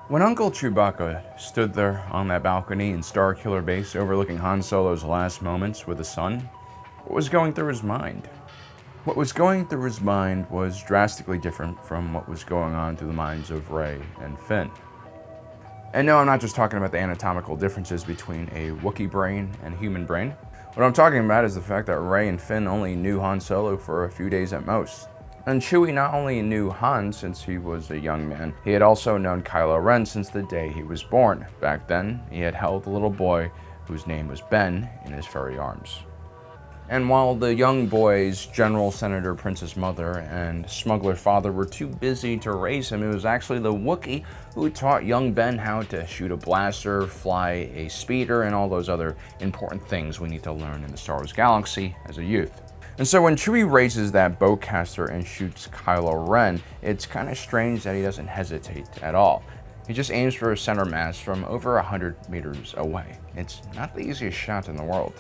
When Uncle Chewbacca stood there on that balcony in Starkiller Base overlooking Han Solo's last moments with the sun, what was going through his mind? What was going through his mind was drastically different from what was going on through the minds of Rey and Finn. And no, I'm not just talking about the anatomical differences between a Wookiee brain and a human brain. What I'm talking about is the fact that Rey and Finn only knew Han Solo for a few days at most. And Chewie not only knew Han since he was a young man, he had also known Kylo Ren since the day he was born. Back then, he had held a little boy whose name was Ben in his furry arms. And while the young boy's General Senator Princess Mother and smuggler father were too busy to raise him, it was actually the Wookiee who taught young Ben how to shoot a blaster, fly a speeder, and all those other important things we need to learn in the Star Wars galaxy as a youth. And so when Chewie raises that bowcaster and shoots Kylo Ren, it's kind of strange that he doesn't hesitate at all. He just aims for a center mass from over 100 meters away. It's not the easiest shot in the world.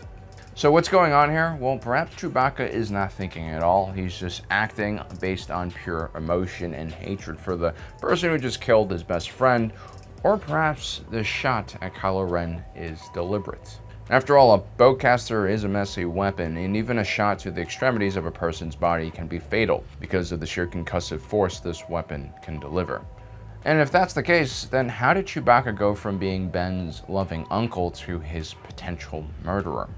So what's going on here? Well, perhaps Chewbacca is not thinking at all. He's just acting based on pure emotion and hatred for the person who just killed his best friend, or perhaps the shot at Kylo Ren is deliberate. After all, a bowcaster is a messy weapon, and even a shot to the extremities of a person's body can be fatal because of the sheer concussive force this weapon can deliver. And if that's the case, then how did Chewbacca go from being Ben's loving uncle to his potential murderer?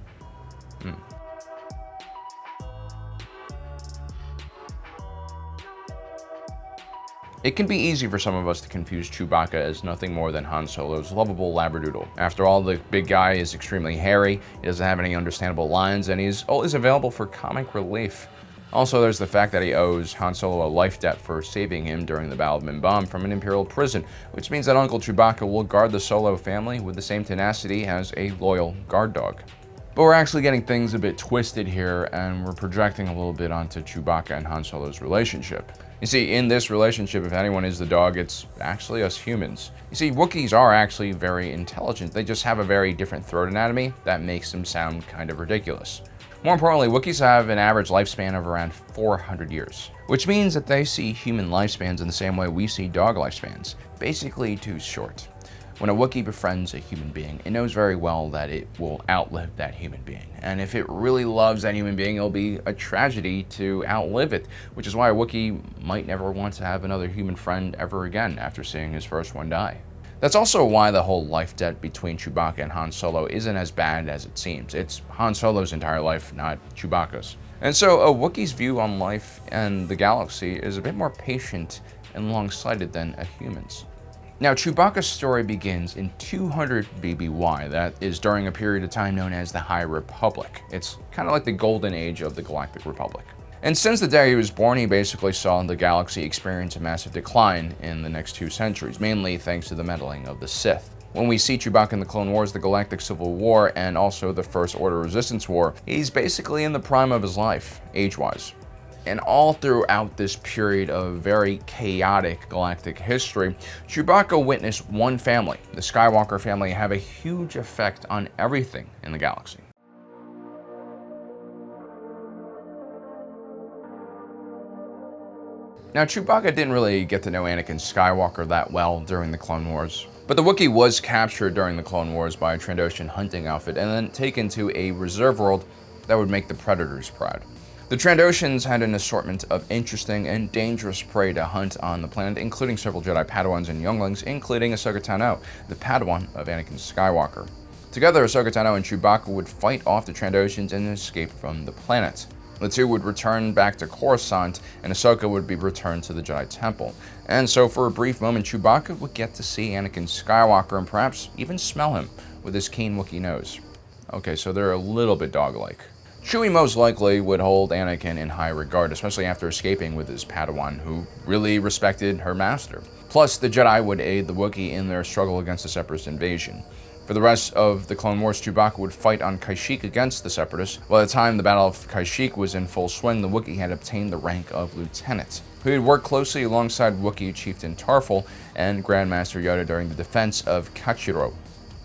It can be easy for some of us to confuse Chewbacca as nothing more than Han Solo's lovable labradoodle. After all, the big guy is extremely hairy, he doesn't have any understandable lines, and he's always available for comic relief. Also, there's the fact that he owes Han Solo a life debt for saving him during the Battle of Mimban from an Imperial prison, which means that Uncle Chewbacca will guard the Solo family with the same tenacity as a loyal guard dog. But we're actually getting things a bit twisted here, and we're projecting a little bit onto Chewbacca and Han Solo's relationship. You see, in this relationship, if anyone is the dog, it's actually us humans. You see, Wookiees are actually very intelligent. They just have a very different throat anatomy that makes them sound kind of ridiculous. More importantly, Wookiees have an average lifespan of around 400 years, which means that they see human lifespans in the same way we see dog lifespans, basically too short. When a Wookiee befriends a human being, it knows very well that it will outlive that human being. And if it really loves that human being, it'll be a tragedy to outlive it, which is why a Wookiee might never want to have another human friend ever again after seeing his first one die. That's also why the whole life debt between Chewbacca and Han Solo isn't as bad as it seems. It's Han Solo's entire life, not Chewbacca's. And so a Wookiee's view on life and the galaxy is a bit more patient and long-sighted than a human's. Now, Chewbacca's story begins in 200 BBY, that is during a period of time known as the High Republic. It's kind of like the golden age of the Galactic Republic. And since the day he was born, he basically saw the galaxy experience a massive decline in the next 2 centuries, mainly thanks to the meddling of the Sith. When we see Chewbacca in the Clone Wars, the Galactic Civil War, and also the First Order Resistance War, he's basically in the prime of his life, age-wise. And all throughout this period of very chaotic galactic history, Chewbacca witnessed one family, the Skywalker family, have a huge effect on everything in the galaxy. Now, Chewbacca didn't really get to know Anakin Skywalker that well during the Clone Wars, but the Wookiee was captured during the Clone Wars by a Trandoshan hunting outfit and then taken to a reserve world that would make the Predators proud. The Trandoshans had an assortment of interesting and dangerous prey to hunt on the planet, including several Jedi Padawans and younglings, including Ahsoka Tano, the Padawan of Anakin Skywalker. Together, Ahsoka Tano and Chewbacca would fight off the Trandoshans and escape from the planet. The two would return back to Coruscant, and Ahsoka would be returned to the Jedi Temple. And so for a brief moment, Chewbacca would get to see Anakin Skywalker and perhaps even smell him with his keen Wookiee nose. Okay, so they're a little bit dog-like. Chewie most likely would hold Anakin in high regard, especially after escaping with his Padawan, who really respected her master. Plus, the Jedi would aid the Wookiee in their struggle against the Separatist invasion. For the rest of the Clone Wars, Chewbacca would fight on Kashyyyk against the Separatists. By the time the Battle of Kashyyyk was in full swing, the Wookiee had obtained the rank of Lieutenant. He would work closely alongside Wookiee Chieftain Tarful and Grandmaster Yoda during the defense of Kachiro.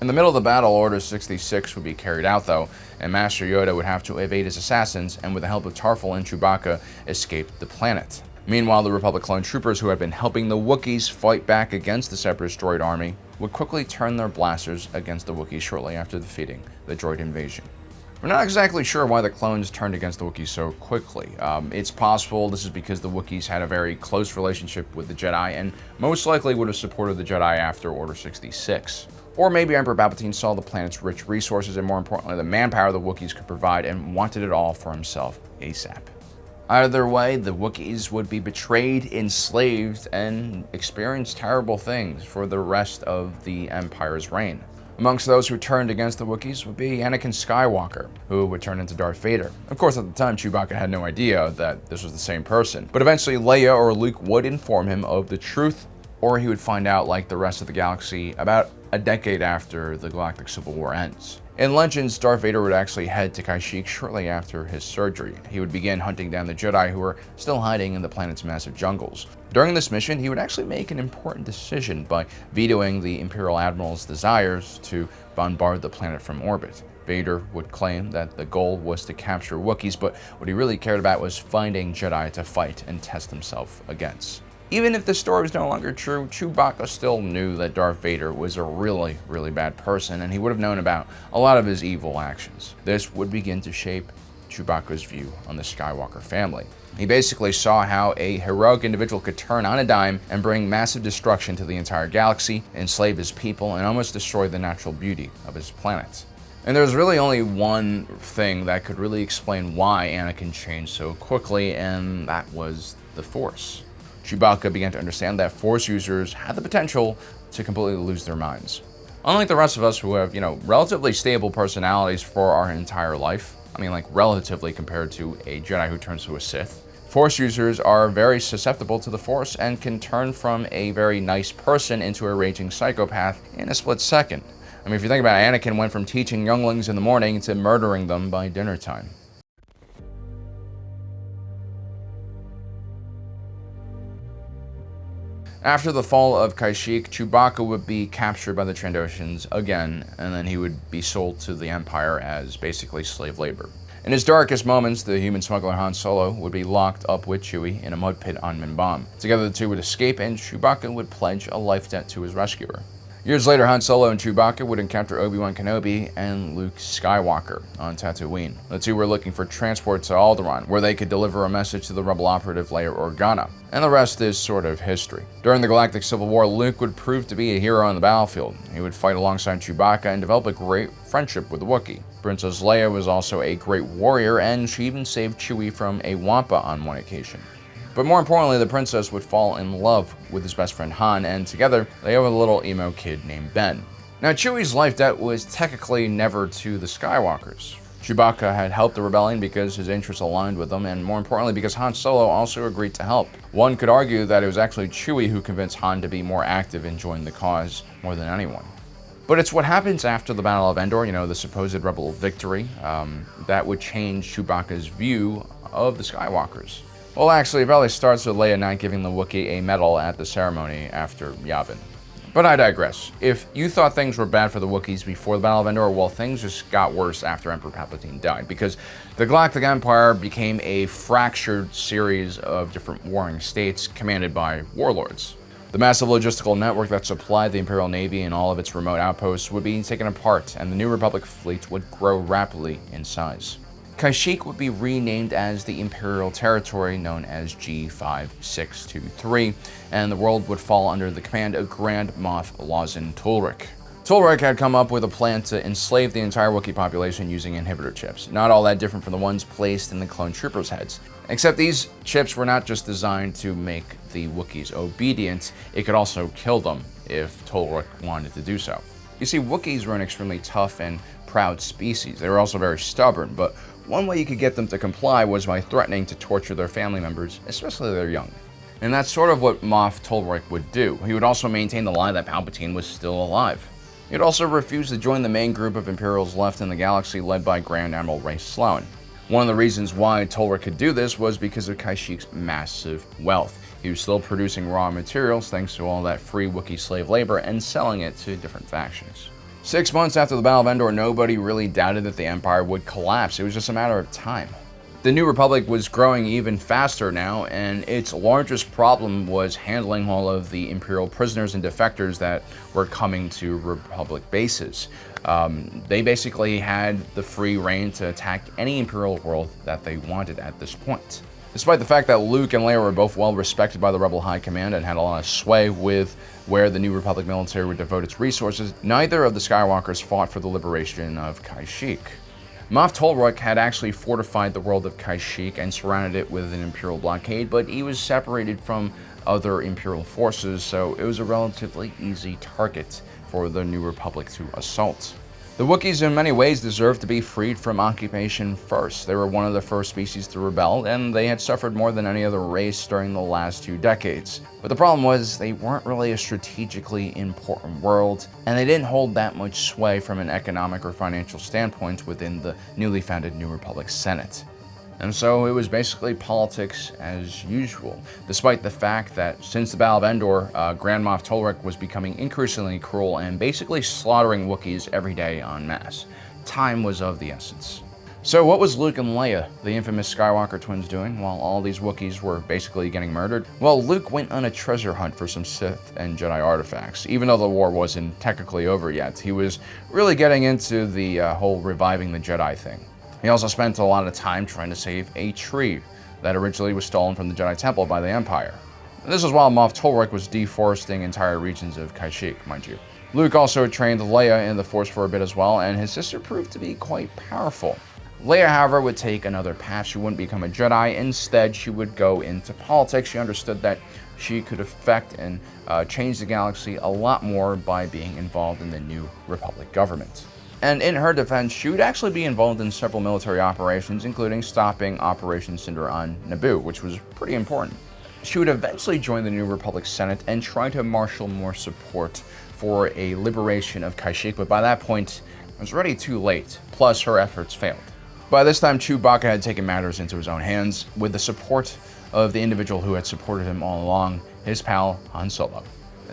In the middle of the battle, Order 66 would be carried out, though, and Master Yoda would have to evade his assassins and, with the help of Tarful and Chewbacca, escape the planet. Meanwhile, the Republic clone troopers who had been helping the Wookiees fight back against the Separatist droid army would quickly turn their blasters against the Wookiees shortly after defeating the droid invasion. We're not exactly sure why the clones turned against the Wookiees so quickly. It's possible this is because the Wookiees had a very close relationship with the Jedi and most likely would have supported the Jedi after Order 66. Or maybe Emperor Palpatine saw the planet's rich resources and more importantly the manpower the Wookiees could provide and wanted it all for himself ASAP. Either way, the Wookiees would be betrayed, enslaved, and experience terrible things for the rest of the Empire's reign. Amongst those who turned against the Wookiees would be Anakin Skywalker, who would turn into Darth Vader. Of course, at the time, Chewbacca had no idea that this was the same person, but eventually Leia or Luke would inform him of the truth, or he would find out like the rest of the galaxy about a decade after the Galactic Civil War ends. In Legends, Darth Vader would actually head to Kashyyyk shortly after his surgery. He would begin hunting down the Jedi who were still hiding in the planet's massive jungles. During this mission, he would actually make an important decision by vetoing the Imperial Admiral's desires to bombard the planet from orbit. Vader would claim that the goal was to capture Wookiees, but what he really cared about was finding Jedi to fight and test himself against. Even if the story was no longer true, Chewbacca still knew that Darth Vader was a really, really bad person, and he would have known about a lot of his evil actions. This would begin to shape Chewbacca's view on the Skywalker family. He basically saw how a heroic individual could turn on a dime and bring massive destruction to the entire galaxy, enslave his people, and almost destroy the natural beauty of his planet. And there's really only one thing that could really explain why Anakin changed so quickly, and that was the Force. Chewbacca began to understand that Force users had the potential to completely lose their minds. Unlike the rest of us who have, relatively stable personalities for our entire life, relatively compared to a Jedi who turns to a Sith, Force users are very susceptible to the Force and can turn from a very nice person into a raging psychopath in a split second. If you think about it, Anakin went from teaching younglings in the morning to murdering them by dinner time. After the fall of Kashyyyk, Chewbacca would be captured by the Trandoshans again, and then he would be sold to the Empire as basically slave labor. In his darkest moments, the human smuggler Han Solo would be locked up with Chewie in a mud pit on Minbam. Together the two would escape, and Chewbacca would pledge a life debt to his rescuer. Years later, Han Solo and Chewbacca would encounter Obi-Wan Kenobi and Luke Skywalker on Tatooine. The two were looking for transport to Alderaan, where they could deliver a message to the rebel operative Leia Organa. And the rest is sort of history. During the Galactic Civil War, Luke would prove to be a hero on the battlefield. He would fight alongside Chewbacca and develop a great friendship with the Wookiee. Princess Leia was also a great warrior, and she even saved Chewie from a Wampa on one occasion. But more importantly, the princess would fall in love with his best friend Han, and together they have a little emo kid named Ben. Now, Chewie's life debt was technically never to the Skywalkers. Chewbacca had helped the rebellion because his interests aligned with them, and more importantly because Han Solo also agreed to help. One could argue that it was actually Chewie who convinced Han to be more active in joining the cause more than anyone. But it's what happens after the Battle of Endor, the supposed rebel victory, that would change Chewbacca's view of the Skywalkers. Well, actually, it probably starts with Leia not giving the Wookiee a medal at the ceremony after Yavin. But I digress. If you thought things were bad for the Wookiees before the Battle of Endor, well, things just got worse after Emperor Palpatine died, because the Galactic Empire became a fractured series of different warring states commanded by warlords. The massive logistical network that supplied the Imperial Navy and all of its remote outposts would be taken apart, and the New Republic fleet would grow rapidly in size. Kashyyyk would be renamed as the Imperial Territory, known as G5623, and the world would fall under the command of Grand Moff Lawson Tulrik. Tulrik had come up with a plan to enslave the entire Wookiee population using inhibitor chips, not all that different from the ones placed in the clone troopers' heads. Except these chips were not just designed to make the Wookiees obedient, it could also kill them if Tulrik wanted to do so. You see, Wookiees were an extremely tough and proud species. They were also very stubborn, but one way you could get them to comply was by threatening to torture their family members, especially their young. And that's sort of what Moff Tulrik would do. He would also maintain the lie that Palpatine was still alive. He'd also refuse to join the main group of Imperials left in the galaxy led by Grand Admiral Ray Sloan. One of the reasons why Tulrik could do this was because of Kashyyyk's massive wealth. He was still producing raw materials thanks to all that free Wookiee slave labor and selling it to different factions. 6 months after the Battle of Endor, nobody really doubted that the Empire would collapse. It was just a matter of time. The New Republic was growing even faster now, and its largest problem was handling all of the Imperial prisoners and defectors that were coming to Republic bases. They basically had the free reign to attack any Imperial world that they wanted at this point. Despite the fact that Luke and Leia were both well respected by the Rebel High Command and had a lot of sway with where the New Republic military would devote its resources, neither of the Skywalkers fought for the liberation of Kashyyyk. Moff Tolrock had actually fortified the world of Kashyyyk and surrounded it with an Imperial blockade, but he was separated from other Imperial forces, so it was a relatively easy target for the New Republic to assault. The Wookiees in many ways deserved to be freed from occupation first. They were one of the first species to rebel, and they had suffered more than any other race during the last 2 decades. But the problem was they weren't really a strategically important world, and they didn't hold that much sway from an economic or financial standpoint within the newly founded New Republic Senate. And so it was basically politics as usual, despite the fact that since the Battle of Endor, Grand Moff Tolrock was becoming increasingly cruel and basically slaughtering Wookiees every day en masse. Time was of the essence. So what was Luke and Leia, the infamous Skywalker twins, doing while all these Wookiees were basically getting murdered? Well, Luke went on a treasure hunt for some Sith and Jedi artifacts. Even though the war wasn't technically over yet, he was really getting into the whole reviving the Jedi thing. He also spent a lot of time trying to save a tree that originally was stolen from the Jedi Temple by the Empire. And this was while Moff Tolrock was deforesting entire regions of Kashyyyk, mind you. Luke also trained Leia in the Force for a bit as well, and his sister proved to be quite powerful. Leia, however, would take another path. She wouldn't become a Jedi. Instead, she would go into politics. She understood that she could affect and change the galaxy a lot more by being involved in the New Republic government. And in her defense, she would actually be involved in several military operations, including stopping Operation Cinder on Naboo, which was pretty important. She would eventually join the New Republic Senate and try to marshal more support for a liberation of Kashyyyk, but by that point, it was already too late, plus her efforts failed. By this time, Chewbacca had taken matters into his own hands, with the support of the individual who had supported him all along, his pal Han Solo.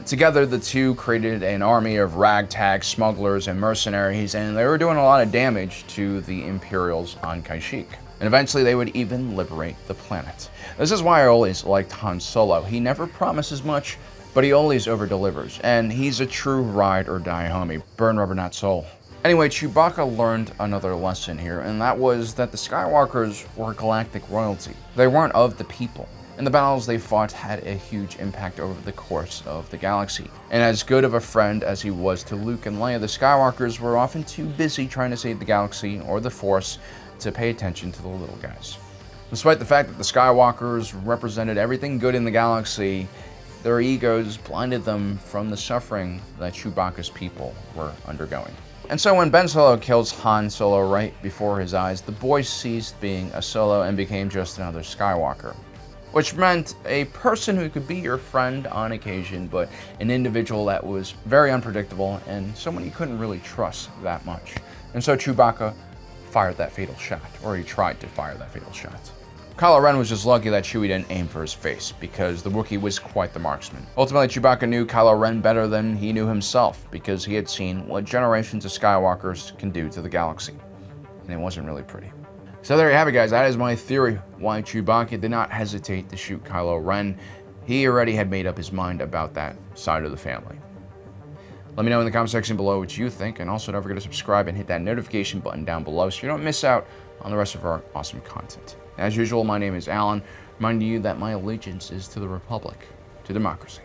Together, the two created an army of ragtag smugglers and mercenaries, and they were doing a lot of damage to the Imperials on Kashyyyk. And eventually, they would even liberate the planet. This is why I always liked Han Solo. He never promises much, but he always over-delivers, and he's a true ride-or-die homie. Burn rubber, not soul. Anyway, Chewbacca learned another lesson here, and that was that the Skywalkers were galactic royalty. They weren't of the people. And the battles they fought had a huge impact over the course of the galaxy. And as good of a friend as he was to Luke and Leia, the Skywalkers were often too busy trying to save the galaxy or the Force to pay attention to the little guys. Despite the fact that the Skywalkers represented everything good in the galaxy, their egos blinded them from the suffering that Chewbacca's people were undergoing. And so when Ben Solo kills Han Solo right before his eyes, the boy ceased being a Solo and became just another Skywalker. Which meant a person who could be your friend on occasion, but an individual that was very unpredictable and someone you couldn't really trust that much. And so Chewbacca fired that fatal shot, or he tried to fire that fatal shot. Kylo Ren was just lucky that Chewie didn't aim for his face, because the Wookiee was quite the marksman. Ultimately, Chewbacca knew Kylo Ren better than he knew himself, because he had seen what generations of Skywalkers can do to the galaxy. And it wasn't really pretty. So there you have it, guys. That is my theory why Chewbacca did not hesitate to shoot Kylo Ren. He already had made up his mind about that side of the family. Let me know in the comment section below what you think, and also don't forget to subscribe and hit that notification button down below so you don't miss out on the rest of our awesome content. As usual, my name is Alan, reminding you that my allegiance is to the Republic, to democracy.